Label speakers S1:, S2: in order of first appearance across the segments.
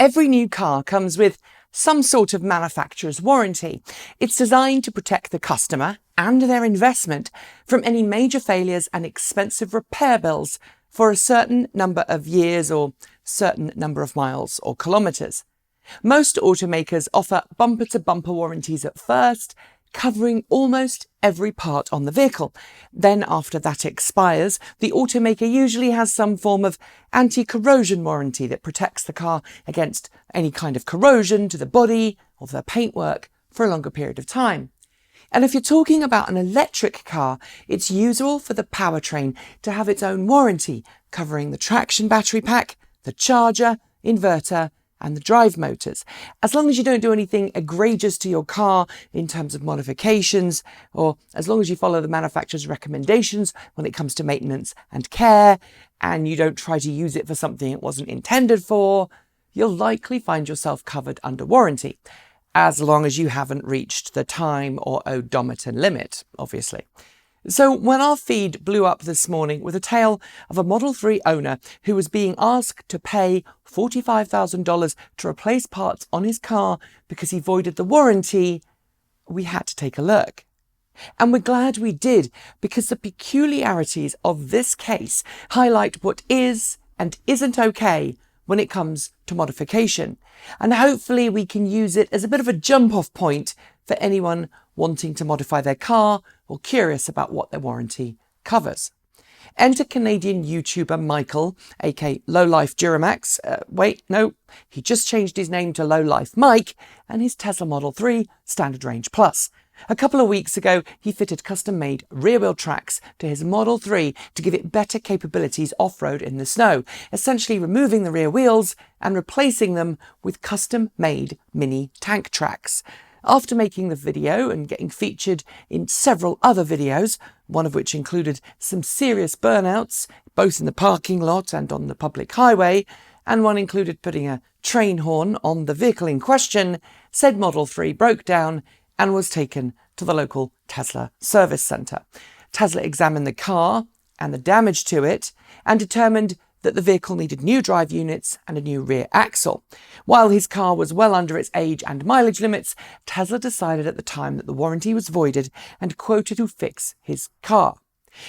S1: Every new car comes with some sort of manufacturer's warranty. It's designed to protect the customer and their investment from any major failures and expensive repair bills for a certain number of years or certain number of miles or kilometres. Most automakers offer bumper-to-bumper warranties at first, covering almost every part on the vehicle. Then, after that expires, the automaker usually has some form of anti-corrosion warranty that protects the car against any kind of corrosion to the body or the paintwork for a longer period of time. And if you're talking about an electric car, it's usual for the powertrain to have its own warranty, covering the traction battery pack, the charger, inverter, and the drive motors, as long as you don't do anything egregious to your car in terms of modifications, or as long as you follow the manufacturer's recommendations when it comes to maintenance and care, and you don't try to use it for something it wasn't intended for, you'll likely find yourself covered under warranty, as long as you haven't reached the time or odometer limit, obviously. So when our feed blew up this morning with a tale of a Model 3 owner who was being asked to pay $45,000 to replace parts on his car because he voided the warranty, we had to take a look. And we're glad we did, because the peculiarities of this case highlight what is and isn't okay when it comes to modification. And hopefully we can use it as a bit of a jump-off point for anyone wanting to modify their car or curious about what their warranty covers. Enter Canadian YouTuber Michael, aka Lowlife Duramax. He just changed his name to Lowlife Mike, and his Tesla Model 3 Standard Range Plus. A couple of weeks ago, he fitted custom-made rear-wheel tracks to his Model 3 to give it better capabilities off-road in the snow, essentially removing the rear wheels and replacing them with custom-made mini tank tracks. After making the video and getting featured in several other videos, one of which included some serious burnouts, both in the parking lot and on the public highway, and one included putting a train horn on the vehicle in question, said Model 3 broke down and was taken to the local Tesla service centre. Tesla examined the car and the damage to it and determined that the vehicle needed new drive units and a new rear axle. While his car was well under its age and mileage limits, Tesla decided at the time that the warranty was voided and quoted to fix his car.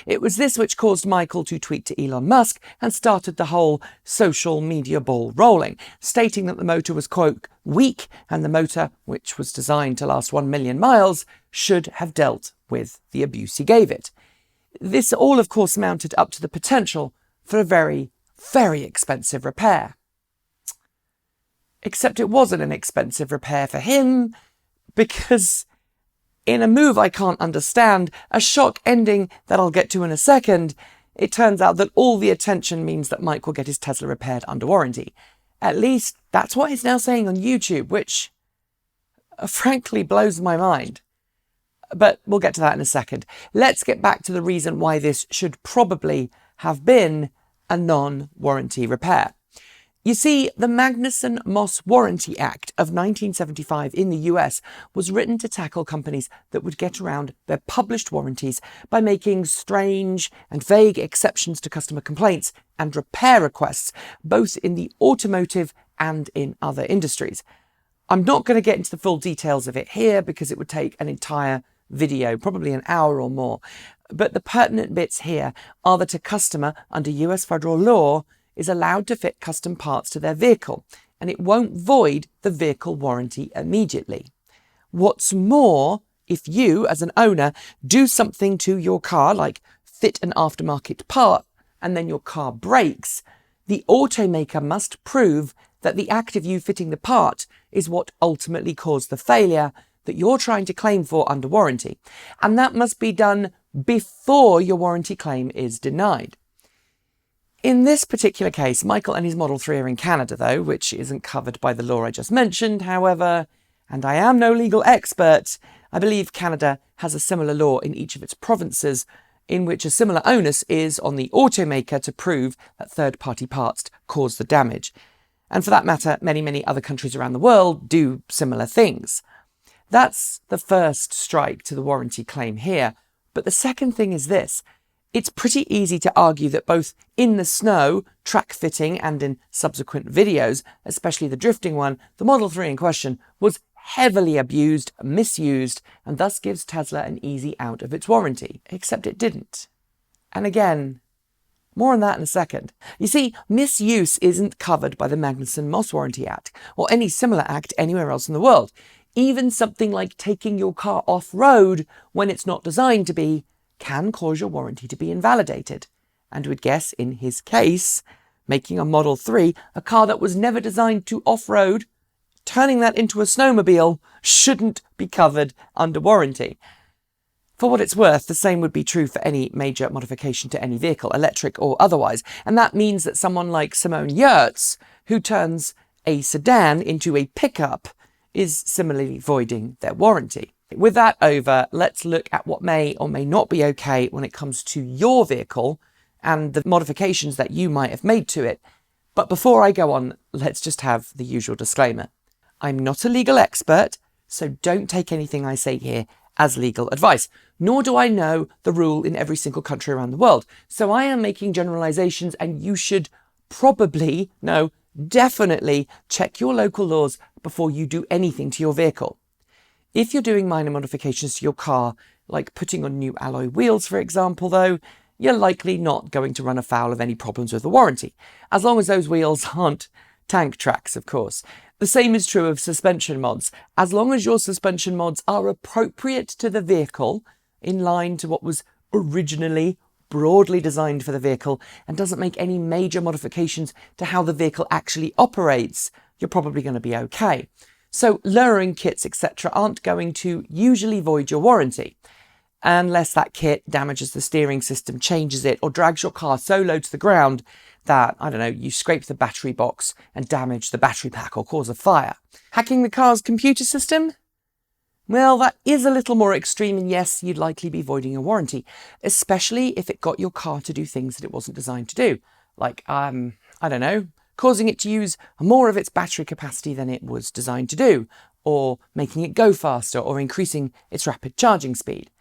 S1: It was this which caused Michael to tweet to Elon Musk and started the whole social media ball rolling, stating that the motor was, quote, weak, and the motor, which was designed to last 1 million miles, should have dealt with the abuse he gave it. This all, of course, mounted up to the potential for a very, very expensive repair. Except it wasn't an expensive repair for him, because in a move I can't understand, a shock ending that I'll get to in a second, it turns out that all the attention means that Mike will get his Tesla repaired under warranty. At least that's what he's now saying on YouTube, which frankly blows my mind. But we'll get to that in a second. Let's get back to the reason why this should probably have been a non-warranty repair. You see, the Magnuson-Moss Warranty Act of 1975 in the US was written to tackle companies that would get around their published warranties by making strange and vague exceptions to customer complaints and repair requests, both in the automotive and in other industries. I'm not going to get into the full details of it here because it would take an entire video, probably an hour or more. But the pertinent bits here are that a customer under US federal law is allowed to fit custom parts to their vehicle, and it won't void the vehicle warranty immediately. What's more, if you, as an owner, do something to your car, like fit an aftermarket part, and then your car breaks, the automaker must prove that the act of you fitting the part is what ultimately caused the failure that you're trying to claim for under warranty. And that must be done before your warranty claim is denied. In this particular case, Michael and his Model 3 are in Canada, though, which isn't covered by the law I just mentioned. However, and I am no legal expert, I believe Canada has a similar law in each of its provinces, in which a similar onus is on the automaker to prove that third-party parts caused the damage. And for that matter, many, many other countries around the world do similar things. That's the first strike to the warranty claim here. But the second thing is this. It's pretty easy to argue that both in the snow, track fitting, and in subsequent videos, especially the drifting one, the Model 3 in question was heavily abused, misused, and thus gives Tesla an easy out of its warranty. Except it didn't. And again, more on that in a second. You see, misuse isn't covered by the Magnuson-Moss Warranty Act, or any similar act anywhere else in the world. Even something like taking your car off-road when it's not designed to be can cause your warranty to be invalidated. And would guess, in his case, making a Model 3, a car that was never designed to off-road, turning that into a snowmobile shouldn't be covered under warranty. For what it's worth, the same would be true for any major modification to any vehicle, electric or otherwise. And that means that someone like Simone Yertz, who turns a sedan into a pickup, is similarly voiding their warranty. With that over, let's look at what may or may not be okay when it comes to your vehicle and the modifications that you might have made to it. But before I go on, let's just have the usual disclaimer. I'm not a legal expert, so don't take anything I say here as legal advice, nor do I know the rule in every single country around the world. So I am making generalizations, and you should probably, no, definitely check your local laws before you do anything to your vehicle. If you're doing minor modifications to your car, like putting on new alloy wheels, for example, though, you're likely not going to run afoul of any problems with the warranty, as long as those wheels aren't tank tracks, of course. The same is true of suspension mods. As long as your suspension mods are appropriate to the vehicle, in line to what was originally broadly designed for the vehicle, and doesn't make any major modifications to how the vehicle actually operates, you're probably going to be okay. So lowering kits, etc. aren't going to usually void your warranty, unless that kit damages the steering system, changes it, or drags your car so low to the ground that, I don't know, you scrape the battery box and damage the battery pack or cause a fire. Hacking the car's computer system? Well, that is a little more extreme, and yes, you'd likely be voiding a warranty, especially if it got your car to do things that it wasn't designed to do. Like, I don't know, causing it to use more of its battery capacity than it was designed to do, or making it go faster, or increasing its rapid charging speed.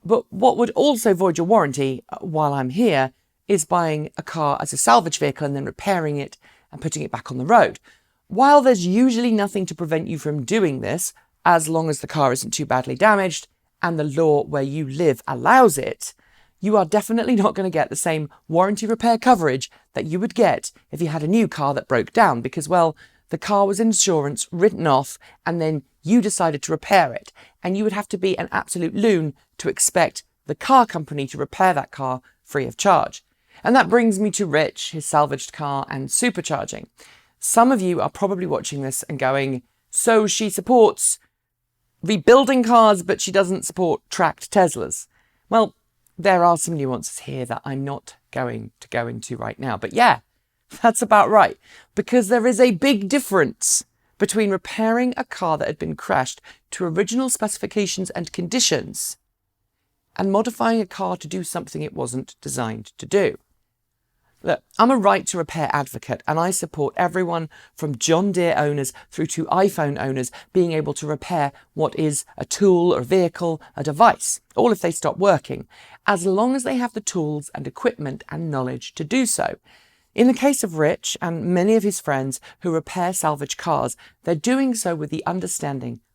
S1: But what would also void your warranty, while I'm here, is buying a car as a salvage vehicle and then repairing it and putting it back on the road. While there's usually nothing to prevent you from doing this, as long as the car isn't too badly damaged and the law where you live allows it, you are definitely not going to get the same warranty repair coverage that you would get if you had a new car that broke down because, well, the car was insurance written off and then you decided to repair it, and you would have to be an absolute loon to expect the car company to repair that car free of charge. And that brings me to Rich, his salvaged car, and supercharging. Some of you are probably watching this and going, so she supports rebuilding cars, but she doesn't support tracked Teslas. Well, there are some nuances here that I'm not going to go into right now. But yeah, that's about right. Because there is a big difference between repairing a car that had been crashed to original specifications and conditions and modifying a car to do something it wasn't designed to do. Look, I'm a right to repair advocate, and I support everyone from John Deere owners through to iPhone owners being able to repair what is a tool or a vehicle, a device, all if they stop working, as long as they have the tools and equipment and knowledge to do so. In the case of Rich and many of his friends who repair salvage cars, they're doing so with the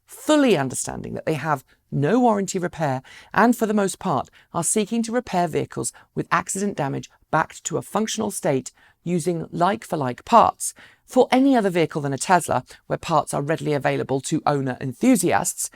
S1: fully understanding that they have no warranty repair and, for the most part, are seeking to repair vehicles with accident damage back to a functional state using like-for-like parts. For any other vehicle than a Tesla, where parts are readily available to owner enthusiasts,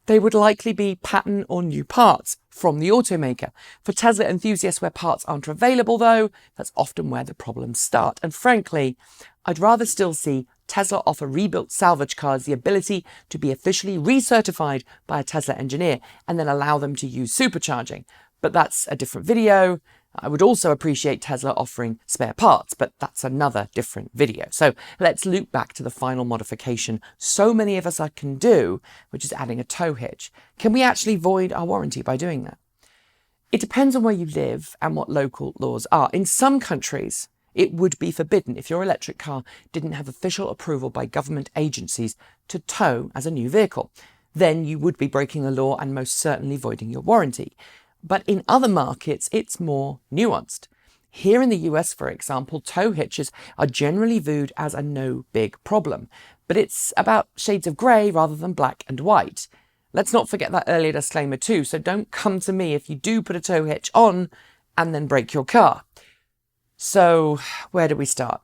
S1: they would likely be pattern or new parts from the automaker. For Tesla enthusiasts where parts aren't available, though, that's often where the problems start. And frankly, I'd rather still see Tesla offer rebuilt salvage cars the ability to be officially recertified by a Tesla engineer and then allow them to use supercharging. But that's a different video. I would also appreciate Tesla offering spare parts, but that's another different video. So let's loop back to the final modification so many of us can do, which is adding a tow hitch. Can we actually void our warranty by doing that? It depends on where you live and what local laws are. In some countries, it would be forbidden if your electric car didn't have official approval by government agencies to tow as a new vehicle. Then you would be breaking the law and most certainly voiding your warranty. But in other markets, it's more nuanced. Here in the US, for example, tow hitches are generally viewed as a no big problem, but it's about shades of grey rather than black and white. Let's not forget that earlier disclaimer too, so don't come to me if you do put a tow hitch on and then break your car. So where do we start?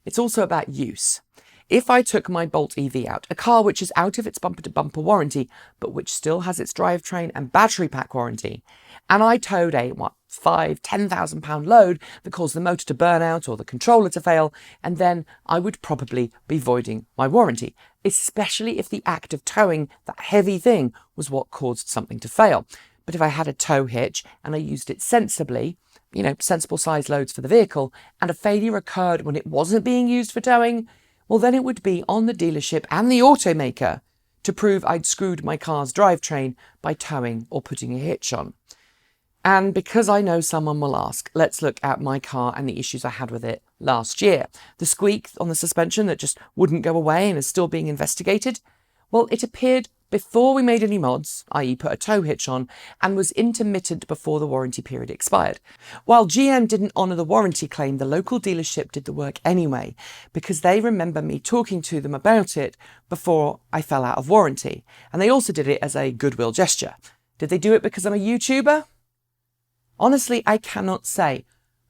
S1: It's also about use. If I took my Bolt EV out, a car which is out of its bumper-to-bumper warranty, but which still has its drivetrain and battery pack warranty, and I towed a, £5,000-10,000 load that caused the motor to burn out or the controller to fail, and then I would probably be voiding my warranty, especially if the act of towing that heavy thing was what caused something to fail. But if I had a tow hitch and I used it sensibly, sensible size loads for the vehicle, and a failure occurred when it wasn't being used for towing, well, then it would be on the dealership and the automaker to prove I'd screwed my car's drivetrain by towing or putting a hitch on. And because I know someone will ask, let's look at my car and the issues I had with it last year. The squeak on the suspension that just wouldn't go away and is still being investigated. Well, it appeared before we made any mods, i.e. put a tow hitch on, and was intermittent before the warranty period expired. While GM didn't honour the warranty claim, the local dealership did the work anyway, because they remember me talking to them about it before I fell out of warranty. And they also did it as a goodwill gesture. Did they do it because I'm a YouTuber? Honestly, I cannot say,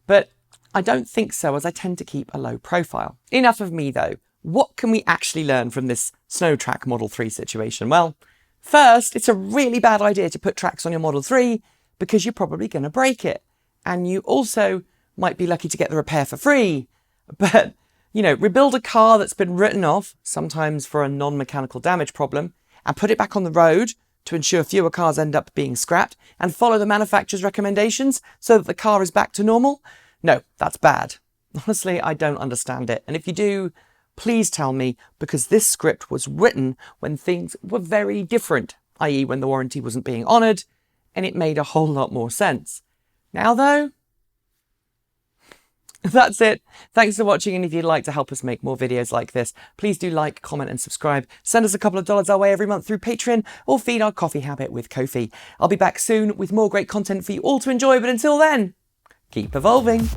S1: but I don't think so, as I tend to keep a low profile. Enough of me though. What can we actually learn from this SnowTrack Model 3 situation? Well, first, it's a really bad idea to put tracks on your Model 3 because you're probably going to break it. And you also might be lucky to get the repair for free. But, rebuild a car that's been written off, sometimes for a non-mechanical damage problem, and put it back on the road to ensure fewer cars end up being scrapped, and follow the manufacturer's recommendations so that the car is back to normal? No, that's bad. Honestly, I don't understand it. And if you do, please tell me, because this script was written when things were very different, i.e. when the warranty wasn't being honoured, and it made a whole lot more sense. Now though, that's it. Thanks for watching, and if you'd like to help us make more videos like this, please do like, comment and subscribe. Send us a couple of dollars our way every month through Patreon, or feed our coffee habit with Ko-fi. I'll be back soon with more great content for you all to enjoy, but until then, keep evolving.